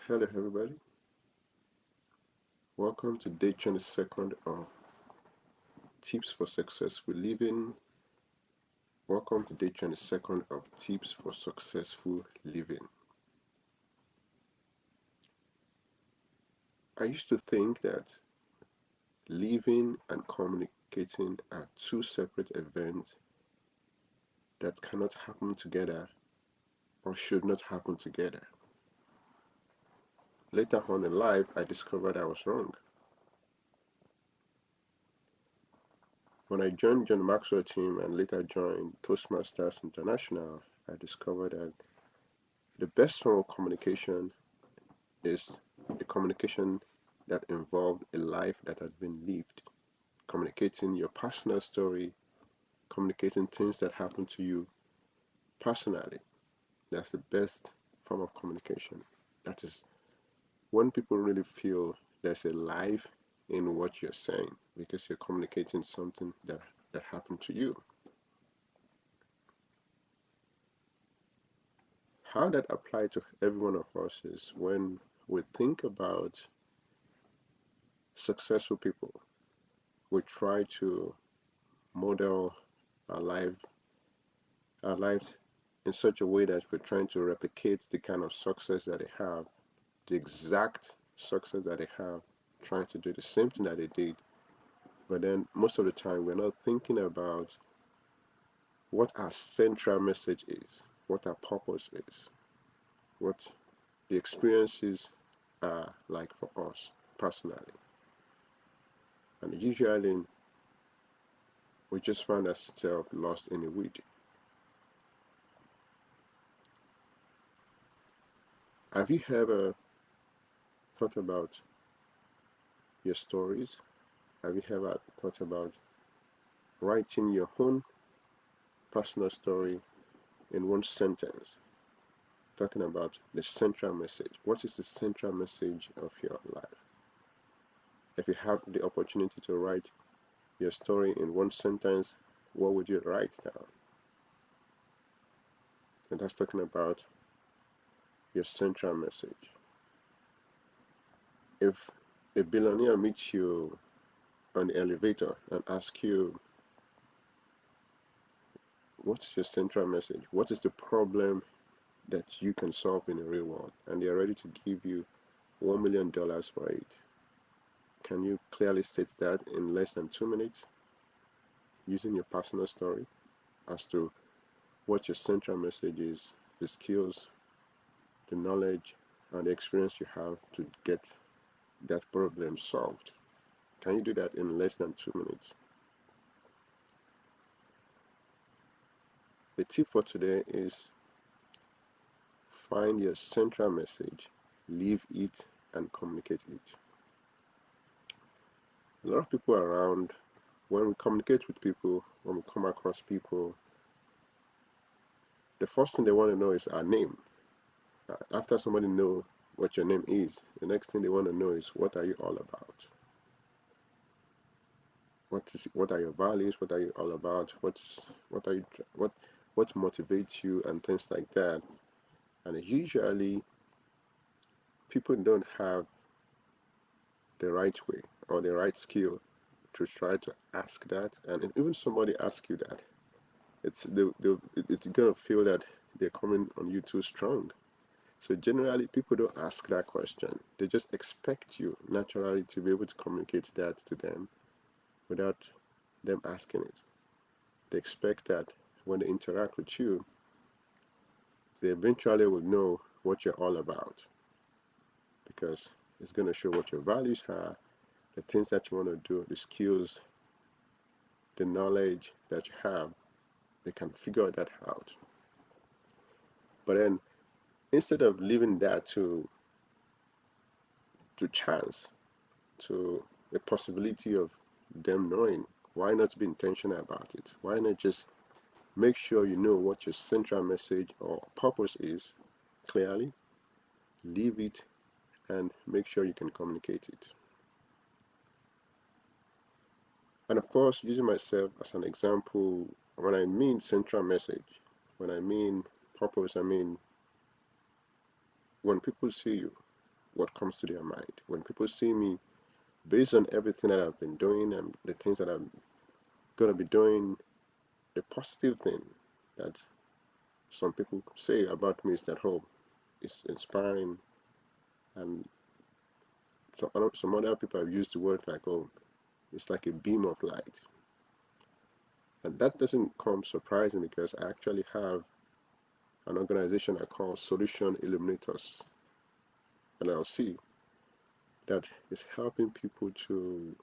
Hello, everybody. Welcome to day 22nd of Tips for Successful Living. Welcome to day 22nd of Tips for Successful Living. I used to think that living and communicating are two separate events that cannot happen together or should not happen together. Later on in life, I discovered I was wrong. When I joined John Maxwell team and later joined Toastmasters International, I discovered that the best form of communication is a communication that involved a life that had been lived, communicating your personal story, communicating things that happened to you personally. That's the best form of communication. That is when people really feel there's a life in what you're saying because you're communicating something that happened to you. How that applies to every one of us is when we think about successful people, we try to model our life our lives in such a way that we're trying to replicate the kind of success that they have, the exact success that they have, trying to do the same thing that they did. But then most of the time, we're not thinking about what our central message is, what our purpose is, what the experiences are like for us personally. And usually, we just find ourselves lost in the weed. Have you ever thought about your stories? Have you ever thought about writing your own personal story in one sentence, talking about the central message? What is the central message of your life? If you have the opportunity to write your story in one sentence, what would you write down? And that's talking about your central message. If a billionaire meets you on the elevator and asks you, what's your central message? What is the problem that you can solve in the real world? And they're ready to give you $1 million for it. Can you clearly state that in less than 2 minutes using your personal story as to what your central message is, the skills, the knowledge, and the experience you have to get that problem solved? Can you do that in less than 2 minutes? The tip for today is find your central message, live it, and communicate it. A lot of people around, when we communicate with people, when we come across people, the first thing they want to know is our name. After somebody know what your name is, the next thing they want to know is what are you all about? What are your values? What are you all about? What are you what motivates you and things like that. And usually people don't have the right way or the right skill to try to ask that. And if even somebody asks you that, it's gonna feel that they're coming on you too strong. So generally, people don't ask that question. They just expect you naturally to be able to communicate that to them without them asking it. They expect that when they interact with you, they eventually will know what you're all about because it's going to show what your values are, the things that you want to do, the skills, the knowledge that you have. They can figure that out. But then instead of leaving that to chance, to a possibility of them knowing, why not be intentional about it? Why not just make sure you know what your central message or purpose is clearly, leave it, and make sure you can communicate it. And of course, using myself as an example, when I mean central message, when I mean purpose, I mean when people see you, what comes to their mind. When people see me, based on everything that I've been doing and the things that I'm going to be doing, the positive thing that some people say about me is that, oh, it's inspiring. And some other people have used the word like, oh, it's like a beam of light. And that doesn't come surprising because I actually have an organization I call Solution Illuminators LLC that is helping people to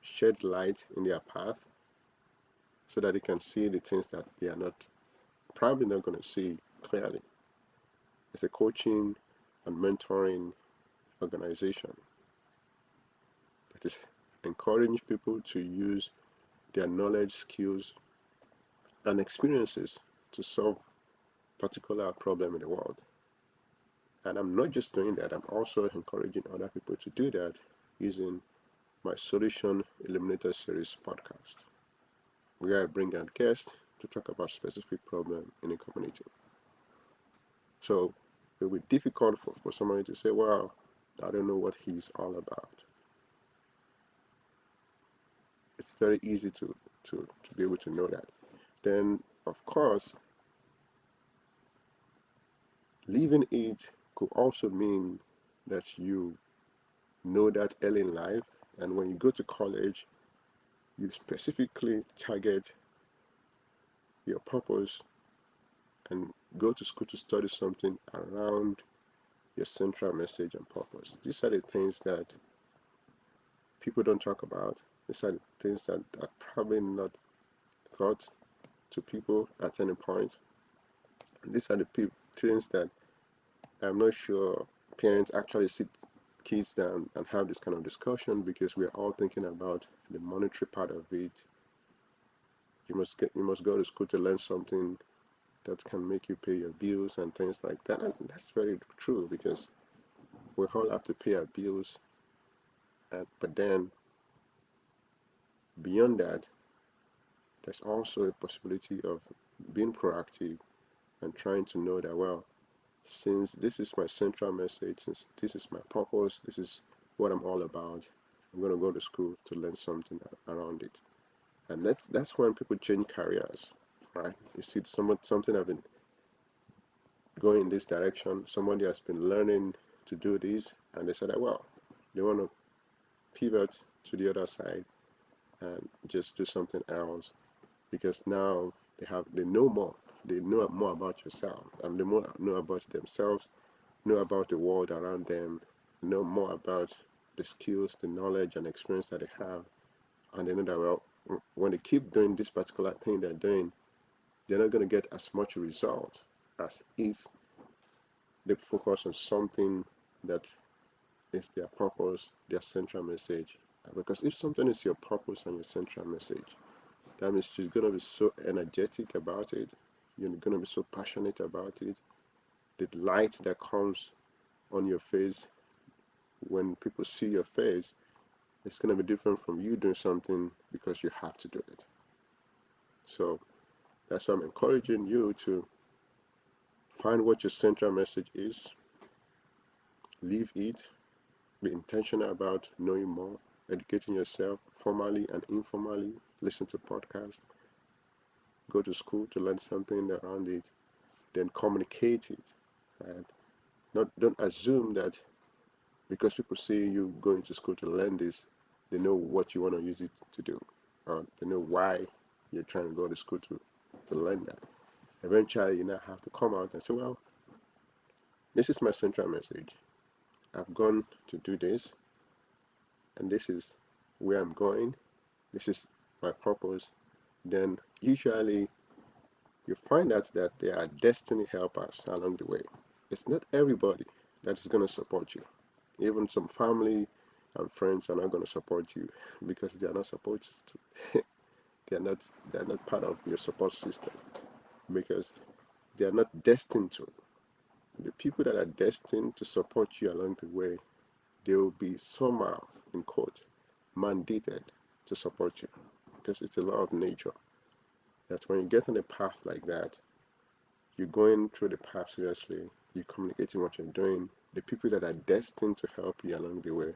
shed light in their path so that they can see the things that they are not probably not going to see clearly. It's a coaching and mentoring organization that is encouraging people to use their knowledge, skills, and experiences to solve particular problem in the world. And I'm not just doing that, I'm also encouraging other people to do that using my Solution Eliminator Series podcast, where I bring out guests to talk about specific problem in a community. So it will be difficult for somebody to say, well, I don't know what he's all about. It's very easy to be able to know that. Then, of course, leaving it could also mean that you know that early in life, and when you go to college, you specifically target your purpose and go to school to study something around your central message and purpose. These are the things that people don't talk about. These are the things that are probably not taught to people at any point. These are the things that I'm not sure parents actually sit kids down and have this kind of discussion because we're all thinking about the monetary part of it. You must go to school to learn something that can make you pay your bills and things like that. And that's very true because we all have to pay our bills. But then beyond that, there's also a possibility of being proactive and trying to know that, well, since this is my central message, since this is my purpose, this is what I'm all about, I'm going to go to school to learn something around it. And that's when people change careers, right? You see something I've been going in this direction, somebody has been learning to do this, and they said, well, they want to pivot to the other side and just do something else because now they know more. They know more about yourself, and they more know about themselves, know about the world around them, know more about the skills, the knowledge, and experience that they have, and they know that well, when they keep doing this particular thing they're doing, they're not going to get as much result as if they focus on something that is their purpose, their central message. Because if something is your purpose and your central message, that means you're going to be so energetic about it. You're going to be so passionate about it. The light that comes on your face when people see your face, it's going to be different from you doing something because you have to do it. So that's why I'm encouraging you to find what your central message is, live it, be intentional about knowing more, educating yourself formally and informally, listen to podcasts, go to school to learn something around it, then communicate it. And don't assume that because people see you going to school to learn this, they know what you want to use it to do, or they know why you're trying to go to school to learn that. Eventually, you now have to come out and say, well, this is my central message. I've gone to do this, and this is where I'm going. This is my purpose. Then usually you find out that there are destiny helpers along the way. It's not everybody that is going to support you. Even some family and friends are not going to support you because they are not supposed to. They are not part of your support system because they are not destined to. The people that are destined to support you along the way, they will be somehow, in quote, mandated to support you because it's a law of nature that when you get on a path like that, you're going through the path seriously, you're communicating what you're doing, The people that are destined to help you along the way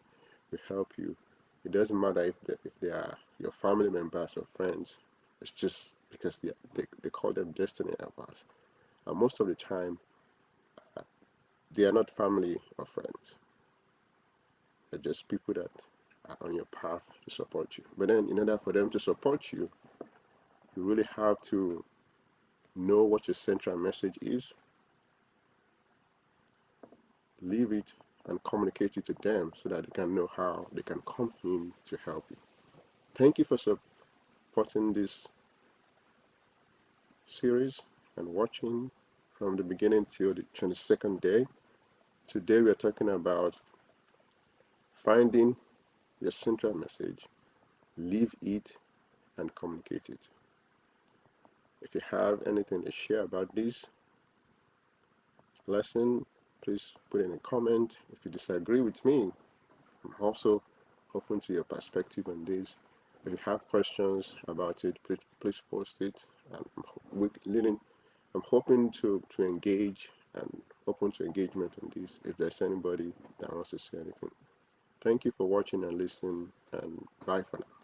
will help you. It doesn't matter if they are your family members or friends. It's just because they call them destiny helpers. And most of the time, they are not family or friends. They're just people that are on your path to support you. But then, in order for them to support you, you really have to know what your central message is, leave it, and communicate it to them so that they can know how they can come in to help you. Thank you for supporting this series and watching from the beginning till the 22nd day. Today we are talking about finding your central message, leave it, and communicate it. If you have anything to share about this lesson, please put in a comment. If you disagree with me, I'm also open to your perspective on this. If you have questions about it, please post it. Leading, I'm hoping to engage and open to engagement on this if there's anybody that wants to say anything. Thank you for watching and listening, and bye for now.